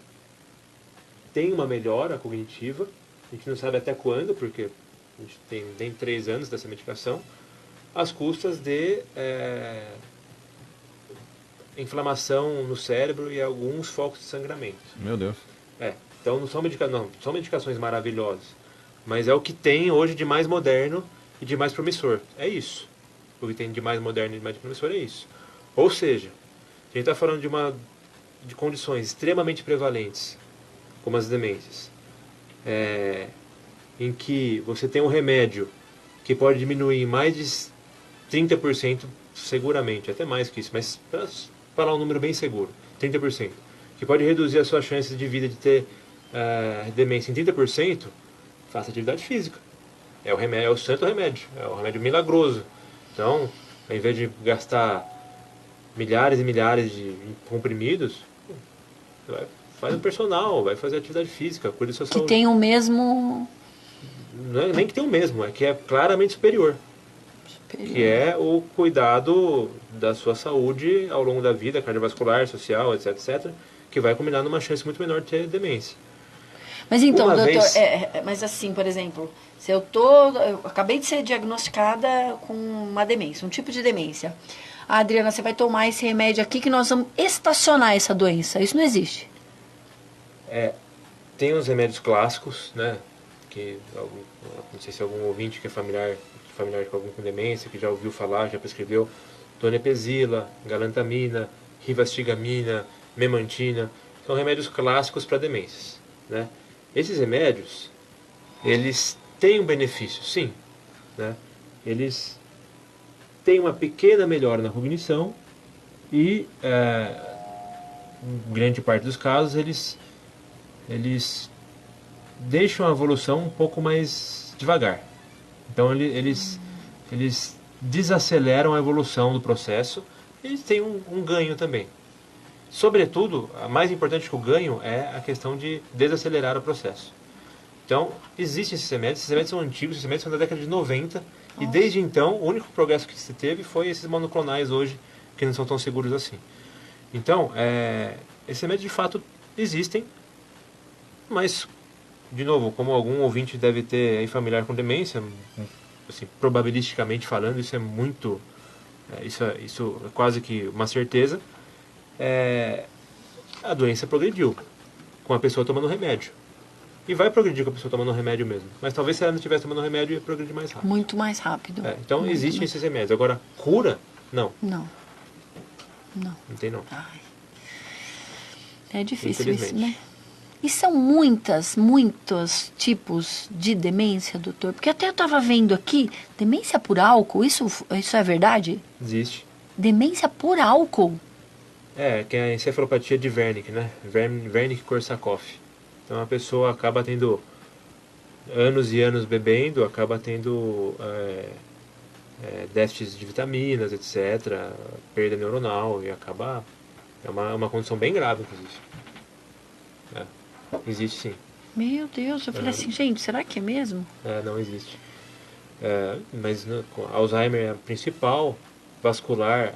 tem uma melhora cognitiva, a gente não sabe até quando, porque a gente tem nem 3 anos dessa medicação, às custas de inflamação no cérebro e alguns focos de sangramento. Meu Deus. Então não são medicações maravilhosas, mas é o que tem hoje de mais moderno e de mais promissor. É isso. O que tem de mais moderno e de mais promissor é isso. Ou seja, a gente está falando de condições extremamente prevalentes, como as demências, em que você tem um remédio que pode diminuir em mais de 30%, seguramente, até mais que isso, mas para falar um número bem seguro, 30%, que pode reduzir as suas chances de vida de ter demência em 30%, faça atividade física. É o remédio, é o santo remédio, é o remédio milagroso. Então, ao invés de gastar milhares e milhares de comprimidos, faz um personal, vai fazer atividade física, cuida da sua saúde. Que tem o mesmo... Não é nem que tem o mesmo, é que é claramente superior. Que é o cuidado da sua saúde ao longo da vida, cardiovascular, social, etc, etc, que vai combinar numa chance muito menor de ter demência. Mas então, doutor, mas assim, por exemplo, se eu acabei de ser diagnosticada com uma demência, um tipo de demência. Ah, Adriana, você vai tomar esse remédio aqui que nós vamos estacionar essa doença. Isso não existe. Tem os remédios clássicos, né? Que não sei se algum ouvinte que é familiar com algum com demência, que já ouviu falar, já prescreveu, donepezila, galantamina, rivastigamina, memantina, são remédios clássicos para demências, né? Esses remédios, eles têm um benefício, sim, né? Eles têm uma pequena melhora na cognição e, em grande parte dos casos, eles deixam a evolução um pouco mais devagar. Então eles desaceleram a evolução do processo e eles têm um ganho também. Sobretudo, a mais importante que o ganho é a questão de desacelerar o processo. Então, existem esses remédios são antigos, esses remédios são da década de 90, e desde então, o único progresso que se teve foi esses monoclonais hoje, que não são tão seguros assim. Então, esses remédios de fato existem, mas, de novo, como algum ouvinte deve ter aí familiar com demência, assim, probabilisticamente falando, isso é muito, isso é quase que uma certeza, a doença progrediu com a pessoa tomando remédio. E vai progredir com a pessoa tomando remédio mesmo. Mas talvez se ela não estivesse tomando remédio, ia progredir mais rápido. Muito mais rápido. Então Muito existem mais... esses remédios. Agora, cura? Não. Não. Não. Não tem não. Ai. É difícil isso, Infelizmente. né? E são muitos tipos de demência, doutor? Porque até eu estava vendo aqui, demência por álcool, isso é verdade? Existe. Demência por álcool? Que é a encefalopatia de Wernicke, né? Wernicke-Korsakoff. Então a pessoa acaba tendo anos e anos bebendo, acaba tendo déficits de vitaminas, etc., perda neuronal, e acaba... É uma condição bem grave, inclusive. Existe sim. Meu Deus, eu falei assim, gente, será que é mesmo? Não existe. Mas Alzheimer é a principal vascular,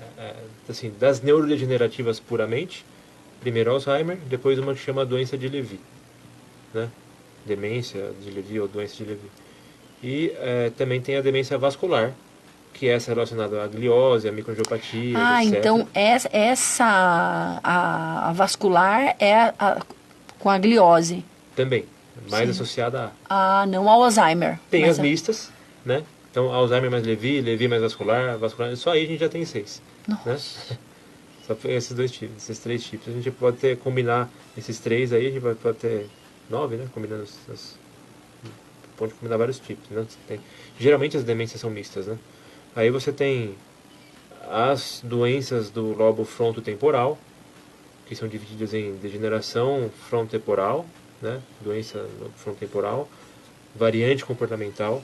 assim, das neurodegenerativas puramente. Primeiro Alzheimer, depois uma que chama doença de Levy, né? Demência de Levy ou doença de Levy. E também tem a demência vascular, que é essa relacionada à gliose, à microangiopatia, etc. Então a vascular é com a gliose. Também, mais Sim. associada a... Não ao Alzheimer. Tem as mistas, né? Então, Alzheimer mais Levy mais vascular, só aí a gente já tem 6. Nossa. Né? Só esses 2 tipos, esses 3 tipos. A gente pode combinar esses 3 aí, a gente pode ter 9, né? Combinando pode combinar vários tipos, né? Geralmente as demências são mistas, né? Aí você tem as doenças do lobo frontotemporal, que são divididas em degeneração frontotemporal, né? Doença frontotemporal, variante comportamental.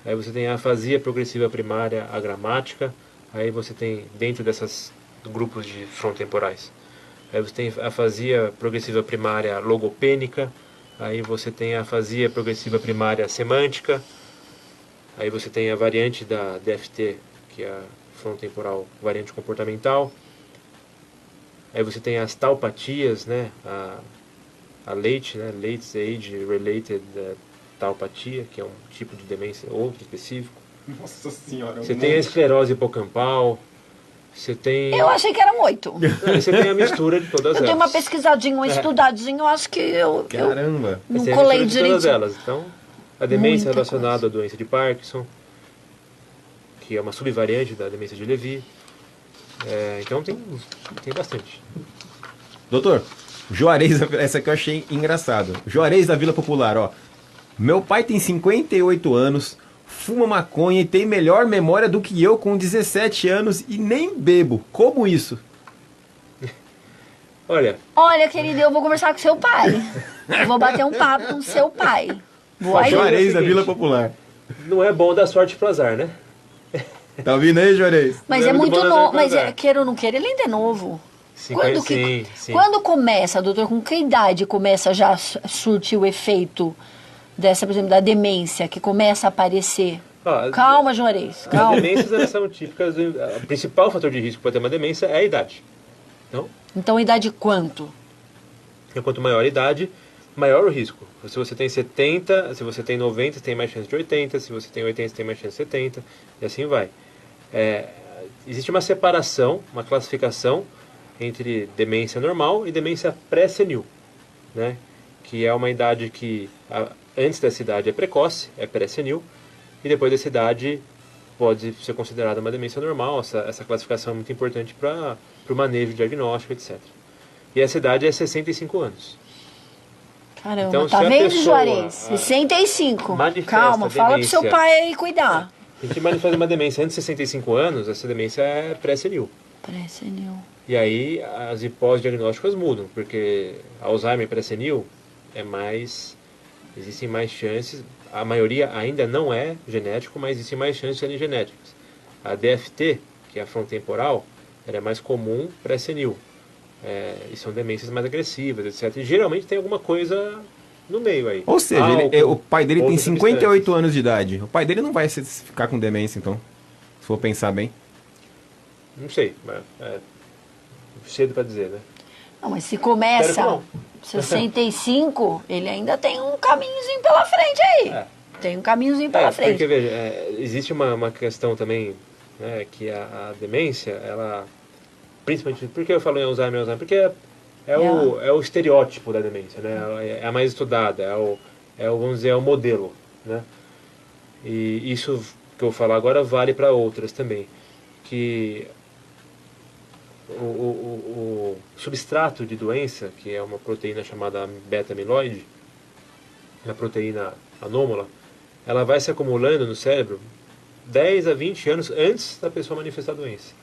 Aí você tem a afasia progressiva primária agramática. Aí você tem, dentro desses grupos de frontotemporais, aí você tem a afasia progressiva primária logopênica. Aí você tem a afasia progressiva primária semântica. Aí você tem a variante da DFT, que é a frontotemporal variante comportamental. Aí você tem as taupatias, né? A late, né? Late age related taupatia, que é um tipo de demência outro específico. Nossa senhora. Você tem a esclerose hipocampal. Você tem... Eu achei que eram 8. Você tem a mistura de todas elas. Eu dei uma pesquisadinha, uma estudadinha, eu acho que eu Caramba. não Você tem a colei mistura de todas direitinho. elas. Então, a demência Muita relacionada coisa. à doença de Parkinson, que é uma subvariante da demência de Levy. Então tem bastante. Doutor, Juarez, essa aqui eu achei engraçado. Juarez da Vila Popular, ó. Meu pai tem 58 anos, fuma maconha e tem melhor memória do que eu com 17 anos e nem bebo. Como isso? Olha, Querido, eu vou conversar com seu pai. Eu vou bater um papo com seu pai. Vou aí. Juarez da seguinte. Vila Popular. não é bom dar sorte pro azar, né? Tá ouvindo aí, Juarez? Mas Não é é muito muito bom novo. fazer Mas azar. queira ou não queira, ele ainda é novo. Sim. Quando começa, doutor, com que idade começa já a surtir o efeito dessa, por exemplo, da demência, que começa a aparecer? Ó, Calma, Juarez, As calma. demências elas são típicas. O principal fator de risco para ter uma demência é a idade. Então, idade quanto? Quanto maior a idade, maior o risco. Se você tem 70, se você tem 90, você tem mais chance de 80. Se você tem 80, você tem mais chance de 70. E assim vai. Existe uma separação, uma classificação entre demência normal e demência pré-senil, né? Que é uma idade que, antes dessa idade é precoce, é pré-senil, e depois dessa idade pode ser considerada uma demência normal. Essa classificação é muito importante para o manejo diagnóstico, etc. E essa idade é 65 anos. Caramba, Então, tá se a vendo, pessoa, Juarez? 65. manifesta Calma, fala pro seu demência. pai aí cuidar. A gente manifesta uma demência antes de 65 anos, essa demência é pré-senil. Pré-senil. E aí as hipóteses diagnósticas mudam, porque Alzheimer pré-senil existem mais chances, a maioria ainda não é genético, mas existem mais chances de serem genéticas. A DFT, que é a frontotemporal, ela é mais comum pré-senil. E são demências mais agressivas, etc. E geralmente tem alguma coisa no meio aí. Ou seja, Álcool, o pai dele tem outras 58 substâncias. anos de idade. O pai dele não vai ficar com demência, então. Se for pensar bem. Não sei, mas cedo para dizer, né? Não, mas se Espero que começa não. 65, ele ainda tem um caminhozinho pela frente aí. Tem um caminhozinho pela frente. Porque, veja, existe uma questão também, né, que a demência, ela... Principalmente, por que eu falo em Alzheimer? Porque é o estereótipo da demência, né? É a mais estudada, vamos dizer, é o modelo, né? E isso que eu vou falar agora vale para outras também, que o substrato de doença, que é uma proteína chamada beta-amiloide, a proteína anômala, ela vai se acumulando no cérebro 10 a 20 anos antes da pessoa manifestar a doença.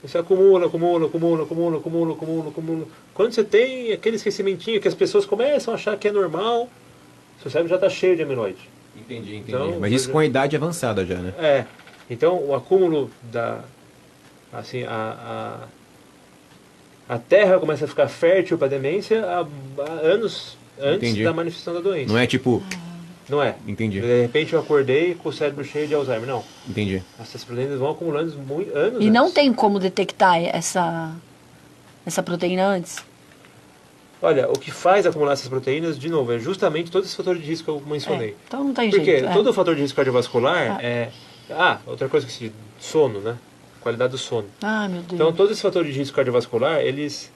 Você acumula. Quando você tem aquele esquecimentinho que as pessoas começam a achar que é normal, seu cérebro já está cheio de amiloide. Entendi. Então, mas isso com a idade avançada já, né? Então o acúmulo assim, a terra começa a ficar fértil para demência há anos antes da manifestação da doença. Não é tipo... Não é. Entendi. De repente eu acordei com o cérebro cheio de Alzheimer. Não. Entendi. Essas proteínas vão acumulando anos E não antes. tem como detectar essa proteína antes? Olha, o que faz acumular essas proteínas, de novo, é justamente todos os fatores de risco que eu mencionei. Então não tem Porque jeito. todo o fator de risco cardiovascular é... outra coisa que sono, né? Qualidade do sono. Meu Deus. Então todos esses fatores de risco cardiovascular, eles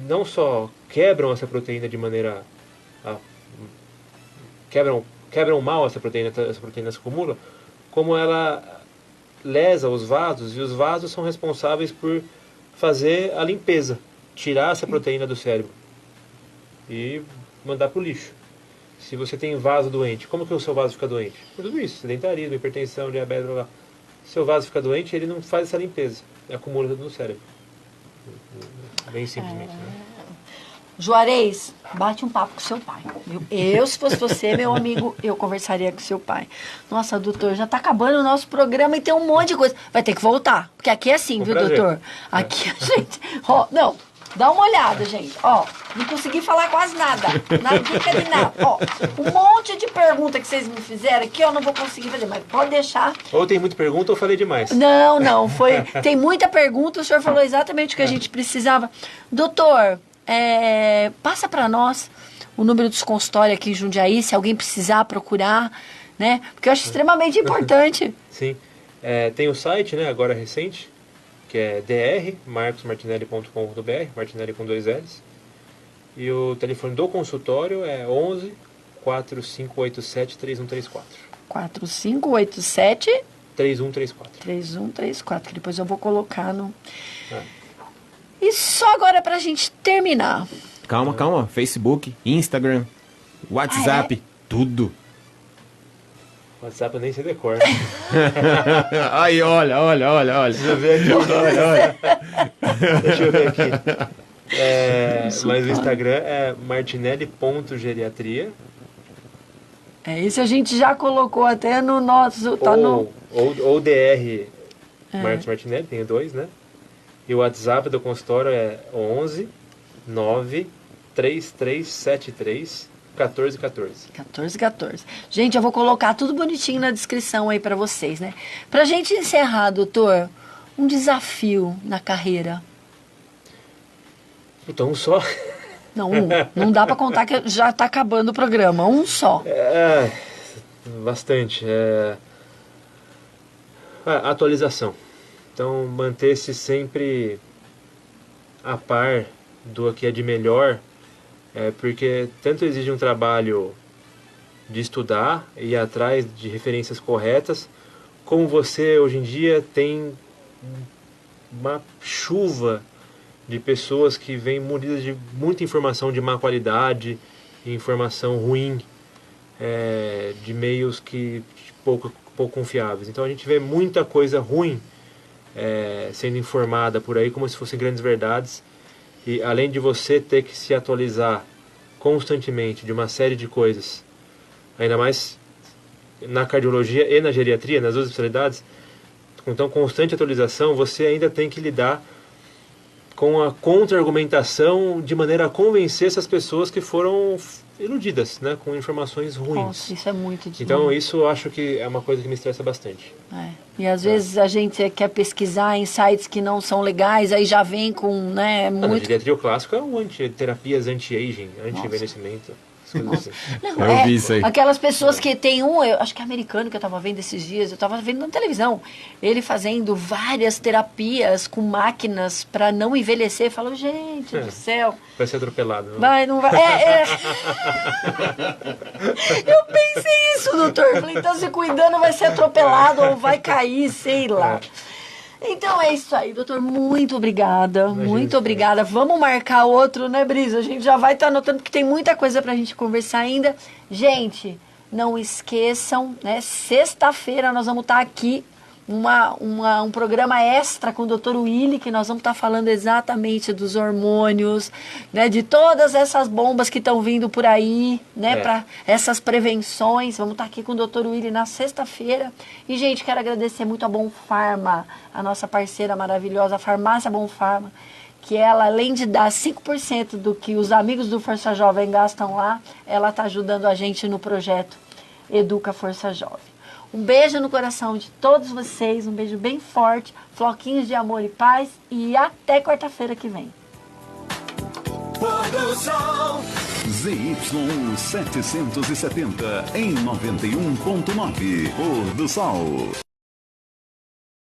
não só quebram essa proteína de maneira... Quebram mal essa proteína se acumula, como ela lesa os vasos, e os vasos são responsáveis por fazer a limpeza, tirar essa proteína do cérebro e mandar para o lixo. Se você tem vaso doente, como que o seu vaso fica doente? Por tudo isso, sedentarismo, hipertensão, diabetes, blá, blá. Seu vaso fica doente, ele não faz essa limpeza, acumula tudo no cérebro. Bem simplesmente, né? Juarez, bate um papo com seu pai. Eu, se fosse você, meu amigo, eu conversaria com seu pai. Nossa, doutor, já tá acabando o nosso programa e tem um monte de coisa. Vai ter que voltar, porque aqui é assim, Com viu, prazer. doutor? Aqui a gente... não, dá uma olhada, gente. Não consegui falar quase nada. Nada de nada. Um monte de pergunta que vocês me fizeram aqui, eu não vou conseguir fazer, mas pode deixar. Ou tem muita pergunta ou falei demais. Não, foi... Tem muita pergunta, o senhor falou exatamente o que a gente precisava. Doutor... passa para nós o número dos consultórios aqui em Jundiaí, se alguém precisar procurar, né? Porque eu acho extremamente importante. Sim. Tem o site, né, agora recente, que é drmarcosmartinelli.com.br, Martinelli com 2 L's. E o telefone do consultório é 11 4587 3134. 4587 3134. 3134, que depois eu vou colocar no... E só agora pra gente terminar. Calma. Facebook, Instagram, WhatsApp, tudo. WhatsApp eu nem sei decor. Aí, olha. Deixa eu ver aqui. Deixa eu ver aqui. Mas o Instagram é martinelli.geriatria. Isso a gente já colocou até no nosso... Ou DR Marcos Martinelli, tem 2, né? E o WhatsApp do consultório é 11 9 3373 1414. 1414. Gente, eu vou colocar tudo bonitinho na descrição aí pra vocês, né? Pra gente encerrar, doutor, um desafio na carreira. Então, só... Não, não dá pra contar que já tá acabando o programa. Um só. Bastante. Atualização. Então, manter-se sempre a par do que é de melhor, porque tanto exige um trabalho de estudar e ir atrás de referências corretas, como você, hoje em dia, tem uma chuva de pessoas que vêm munidas de muita informação de má qualidade, informação ruim, de meios que pouco confiáveis. Então, a gente vê muita coisa ruim sendo informada por aí como se fossem grandes verdades, e além de você ter que se atualizar constantemente de uma série de coisas, ainda mais na cardiologia e na geriatria, nas duas especialidades, então constante atualização, você ainda tem que lidar com a contra-argumentação de maneira a convencer essas pessoas que foram iludidas, né, com informações ruins. Nossa, isso é muito difícil. Então isso eu acho que é uma coisa que me estressa bastante. E às vezes a gente quer pesquisar em sites que não são legais, aí já vem com, né, Na muito... geriatria o clássico é o terapias anti-aging, anti-envelhecimento. Nossa. Não, Eu vi isso aí. Aquelas pessoas que tem eu acho que é americano que eu tava vendo esses dias, eu tava vendo na televisão, ele fazendo várias terapias com máquinas para não envelhecer. Falou, gente do céu. Vai ser atropelado. Não? Vai, não vai. Eu pensei isso, doutor. Falei, então se cuidando vai ser atropelado ou vai cair, sei lá. Então é isso aí, doutor. Muito obrigada. Muito obrigada. Vamos marcar outro, né, Brisa? A gente já vai estar anotando que tem muita coisa pra gente conversar ainda. Gente, não esqueçam, né? Sexta-feira nós vamos estar aqui. Um programa extra com o Dr. Willy, que nós vamos estar falando exatamente dos hormônios, né, de todas essas bombas que estão vindo por aí, né, para essas prevenções. Vamos estar aqui com o Dr. Willy na sexta-feira. E, gente, quero agradecer muito a Bom Farma, a nossa parceira maravilhosa, a Farmácia Bom Farma, que ela, além de dar 5% do que os amigos do Força Jovem gastam lá, ela está ajudando a gente no projeto Educa Força Jovem. Um beijo no coração de todos vocês, um beijo bem forte, floquinhos de amor e paz e até quarta-feira que vem. Pôr do Sol. ZYU 770 em 91.9. Pôr do Sol.